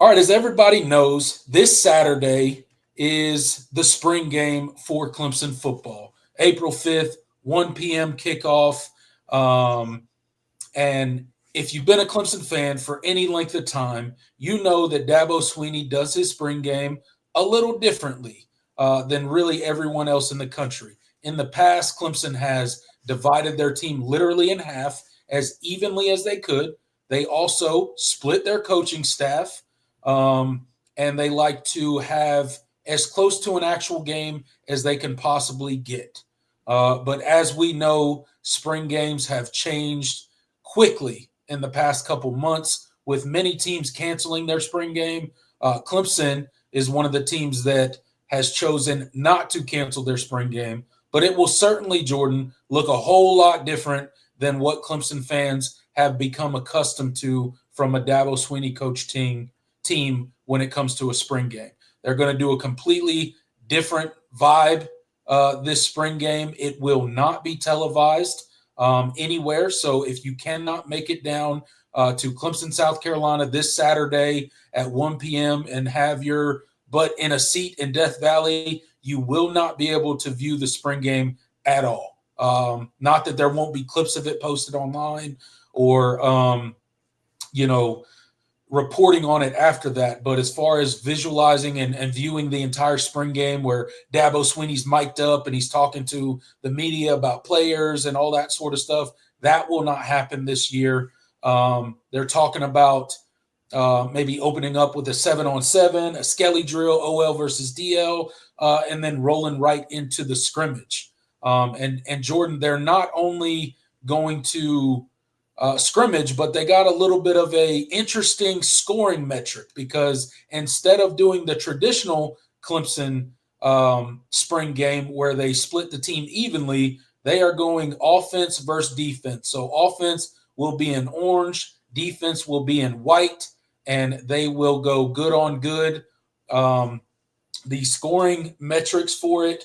All right, as everybody knows, this Saturday is the spring game for Clemson football. April 5th, 1 p.m. kickoff. Um, and if you've been a Clemson fan for any length of time, you know that Dabo Sweeney does his spring game a little differently than really everyone else in the country. In the past, Clemson has divided their team literally in half as evenly as they could. They also split their coaching staff, and they like to have as close to an actual game as they can possibly get. But as we know, spring games have changed quickly in the past couple months, with many teams canceling their spring game. Clemson is one of the teams that has chosen not to cancel their spring game, but it will certainly, Jordan, look a whole lot different than what Clemson fans have become accustomed to from a Dabo Sweeney coach team when it comes to a spring game. They're going to do a completely different vibe this spring game. It will not be televised anywhere. So if you cannot make it down to Clemson, South Carolina this Saturday at 1 p.m. and have your butt in a seat in Death Valley, you will not be able to view the spring game at all. Not that there won't be clips of it posted online or, reporting on it after that. But as far as visualizing and viewing the entire spring game where Dabo Sweeney's mic'd up and he's talking to the media about players and all that sort of stuff, that will not happen this year. They're talking about maybe opening up with a 7-on-7, a Skelly drill, OL versus DL, and then rolling right into the scrimmage. And Jordan, they're not only going to scrimmage, but they got a little bit of a interesting scoring metric because instead of doing the traditional Clemson spring game where they split the team evenly, they are going offense versus defense. So offense will be in orange, defense will be in white, and they will go good on good. The scoring metrics for it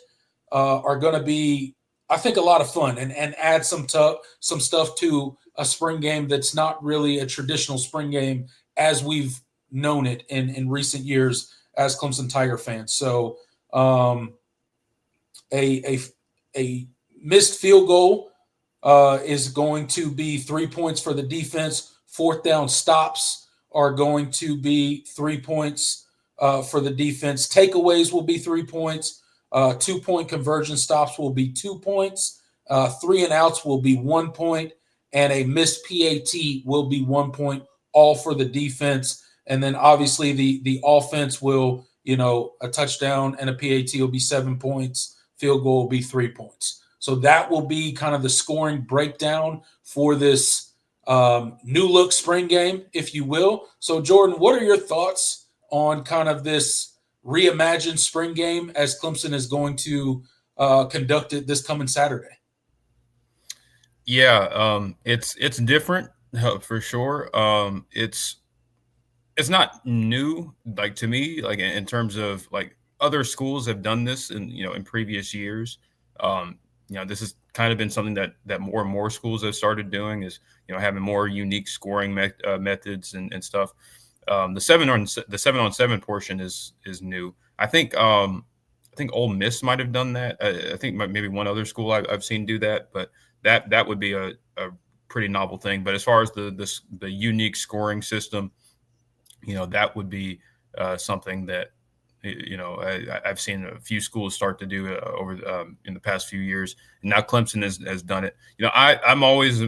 are going to be, I think, a lot of fun and add some stuff to a spring game that's not really a traditional spring game as we've known it in recent years as Clemson Tiger fans. So a missed field goal is going to be 3 points for the defense. Fourth down stops are going to be 3 points for the defense. Takeaways will be 3 points. 2-point conversion stops will be 2 points. 3 and outs will be 1 point. And a missed PAT will be 1 point, all for the defense. And then obviously the offense will, a touchdown and a PAT will be 7 points. Field goal will be 3 points. So that will be kind of the scoring breakdown for this new look spring game, if you will. So Jordan, what are your thoughts on kind of this reimagined spring game as Clemson is going to conduct it this coming Saturday? Yeah, it's different for sure. It's not new, like, to me, like in terms of like other schools have done this in previous years. This has kind of been something that more and more schools have started doing is having more unique scoring methods and stuff. The 7-on-7 portion is new. I think Ole Miss might have done that. I think maybe one other school I've seen do that, but that would be a pretty novel thing. But as far as the unique scoring system, that would be something that I've seen a few schools start to do over in the past few years, and now Clemson has done it. I've always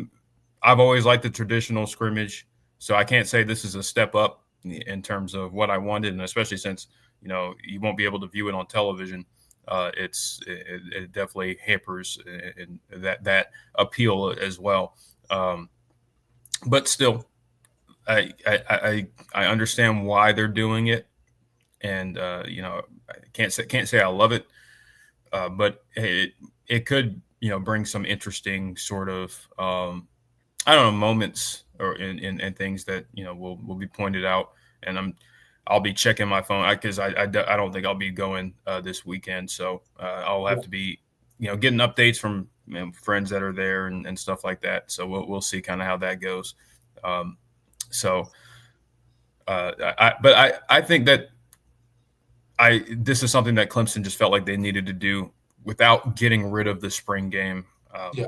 liked the traditional scrimmage, so I can't say this is a step up in terms of what I wanted, and especially since you won't be able to view it on television. It definitely hampers in that appeal as well. But still, I understand why they're doing it, and I can't say I love it, but it could bring some interesting sort of I don't know, moments or in things that will be pointed out, and I'll be checking my phone because I don't think I'll be going this weekend, so I'll have to be getting updates from friends that are there and stuff like that. So we'll see kind of how that goes. So But I think that this is something that Clemson just felt like they needed to do without getting rid of the spring game. Yeah.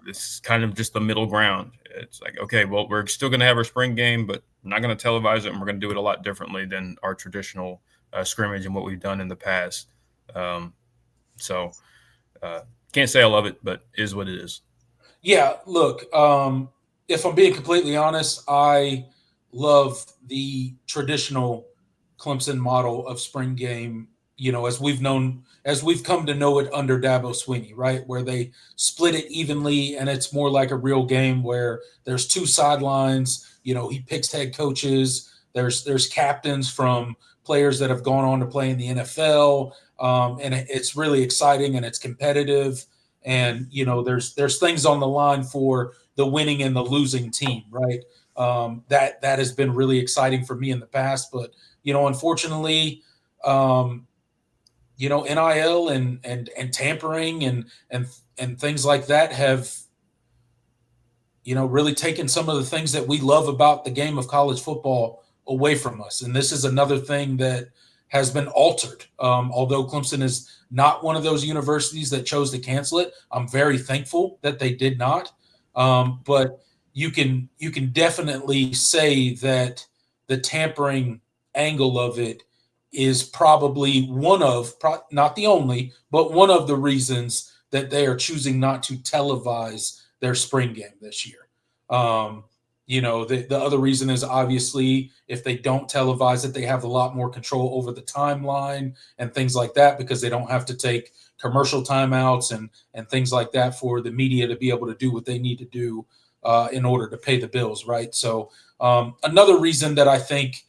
This is kind of just the middle ground. It's like, okay, well, we're still going to have our spring game, but we're not going to televise it, and we're going to do it a lot differently than our traditional scrimmage and what we've done in the past. So can't say I love it, but is what it is. Yeah, look, if I'm being completely honest, I love the traditional Clemson model of spring game, as we've come to know it under Dabo Swinney, right? Where they split it evenly and it's more like a real game where there's two sidelines, he picks head coaches, there's captains from players that have gone on to play in the NFL. And it's really exciting and it's competitive, and there's things on the line for the winning and the losing team, right? That has been really exciting for me in the past, but unfortunately, NIL and tampering and things like that have really taken some of the things that we love about the game of college football away from us. And this is another thing that has been altered. Although Clemson is not one of those universities that chose to cancel it, I'm very thankful that they did not. But you can definitely say that the tampering angle of it is probably not the only, but one of the reasons that they are choosing not to televise their spring game this year. The other reason is obviously if they don't televise it, they have a lot more control over the timeline and things like that because they don't have to take commercial timeouts and things like that for the media to be able to do what they need to do in order to pay the bills, right? So another reason that I think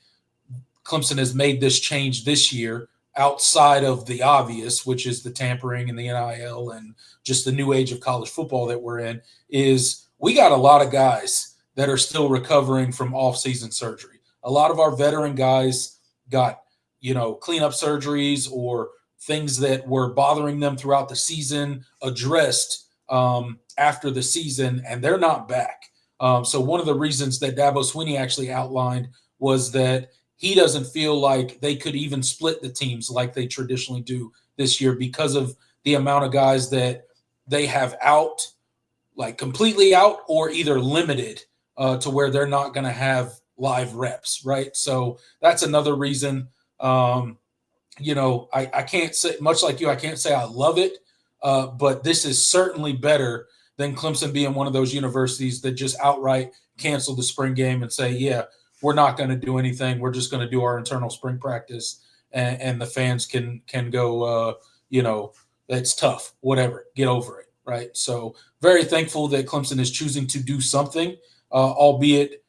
Clemson has made this change this year outside of the obvious, which is the tampering and the NIL and just the new age of college football that we're in, is we got a lot of guys that are still recovering from off-season surgery. A lot of our veteran guys got, cleanup surgeries or things that were bothering them throughout the season addressed after the season, and they're not back. So one of the reasons that Dabo Swinney actually outlined was that he doesn't feel like they could even split the teams like they traditionally do this year because of the amount of guys that they have out, like completely out or either limited to where they're not going to have live reps, right? So that's another reason. I can't say, much like you, I can't say I love it, but this is certainly better than Clemson being one of those universities that just outright cancel the spring game and say, yeah, we're not going to do anything. We're just going to do our internal spring practice, and the fans can go, that's tough, whatever, get over it, right? So very thankful that Clemson is choosing to do something, albeit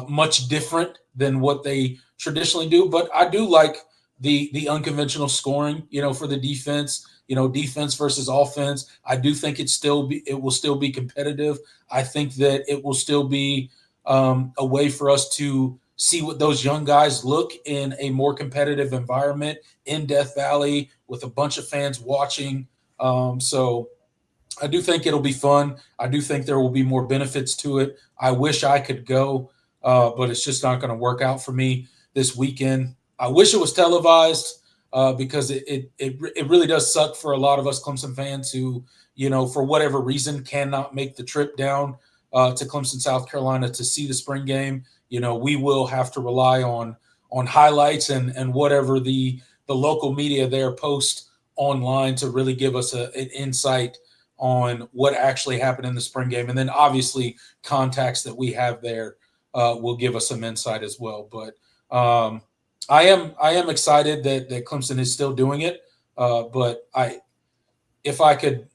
much different than what they traditionally do. But I do like the unconventional scoring, for the defense. Defense versus offense. I do think it will still be competitive. I think that it will still be a way for us to see what those young guys look in a more competitive environment in Death Valley with a bunch of fans watching. So I do think it'll be fun. I do think there will be more benefits to it. I wish I could go, but it's just not going to work out for me this weekend. I wish it was televised because it really does suck for a lot of us Clemson fans who, for whatever reason, cannot make the trip down to Clemson, South Carolina to see the spring game. We will have to rely on highlights and whatever the local media there post online to really give us an insight on what actually happened in the spring game. And then obviously contacts that we have there will give us some insight as well. But I am excited that Clemson is still doing it. But if I could,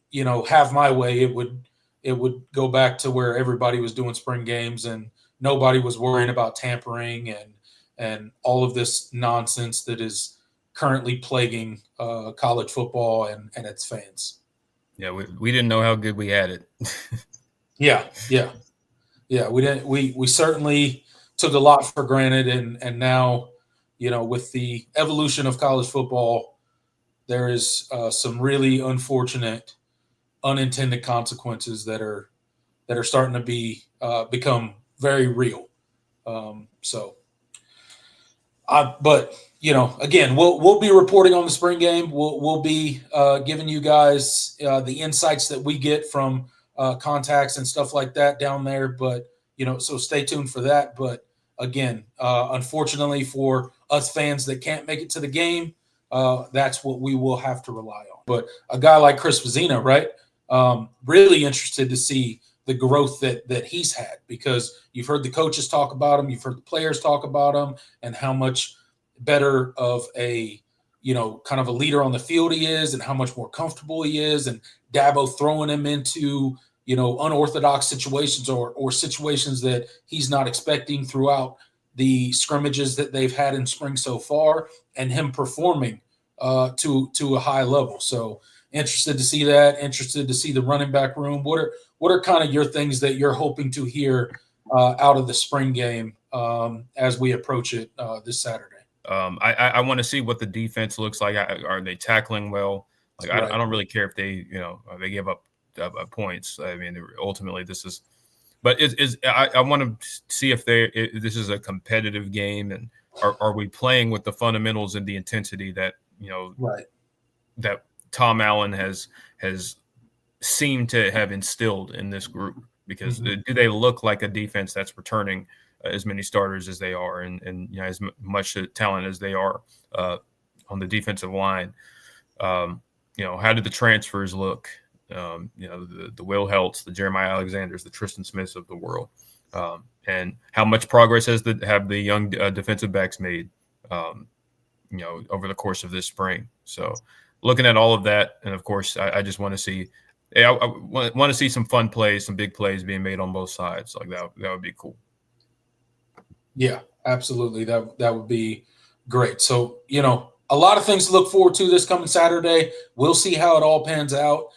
have my way, it would go back to where everybody was doing spring games and nobody was worrying about tampering and all of this nonsense that is currently plaguing college football and its fans. Yeah, we didn't know how good we had it. Yeah. We didn't. We certainly took a lot for granted, and now, with the evolution of college football, there is some really unfortunate, unintended consequences that are starting to become very real. So But again, we'll be reporting on the spring game. We'll be giving you guys the insights that we get from contacts and stuff like that down there. But so stay tuned for that. But again, unfortunately for us fans that can't make it to the game, that's what we will have to rely on. But a guy like Chris Vizina, right? Really interested to see the growth that he's had, because you've heard the coaches talk about him, you've heard the players talk about him, and how much better of a kind of a leader on the field he is, and how much more comfortable he is, and Dabo throwing him into unorthodox situations or situations that he's not expecting throughout the scrimmages that they've had in spring so far, and him performing to a high level. So interested to see that. Interested to see the running back room. What are kind of your things that you're hoping to hear out of the spring game as we approach it this Saturday? I want to see what the defense looks like. Are they tackling well? Like I don't really care if they they give up points. I mean, ultimately this is, but I want to see if this is a competitive game, and are we playing with the fundamentals and the intensity that that Tom Allen has seemed to have instilled in this group? Because do they look like a defense that's returning as many starters as they are, and as much talent as they are on the defensive line? How did the transfers look? The Will Helts, the Jeremiah Alexanders, the Tristan Smiths of the world, and how much progress have the young defensive backs made, over the course of this spring? So, looking at all of that, and of course, I just want to see. I want to see some fun plays, some big plays being made on both sides. Like that would be cool. Yeah, absolutely. That would be great. So, a lot of things to look forward to this coming Saturday. We'll see how it all pans out.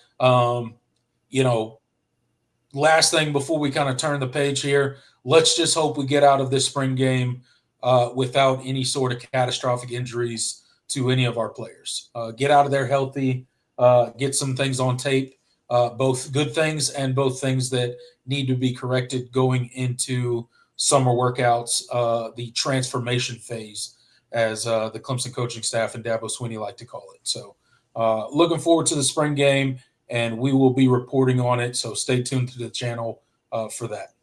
Last thing before we kind of turn the page here, let's just hope we get out of this spring game without any sort of catastrophic injuries to any of our players. Get out of there healthy, get some things on tape, both good things and both things that need to be corrected going into summer workouts, the transformation phase, as the Clemson coaching staff and Dabo Swinney like to call it. So looking forward to the spring game, and we will be reporting on it. So stay tuned to the channel for that.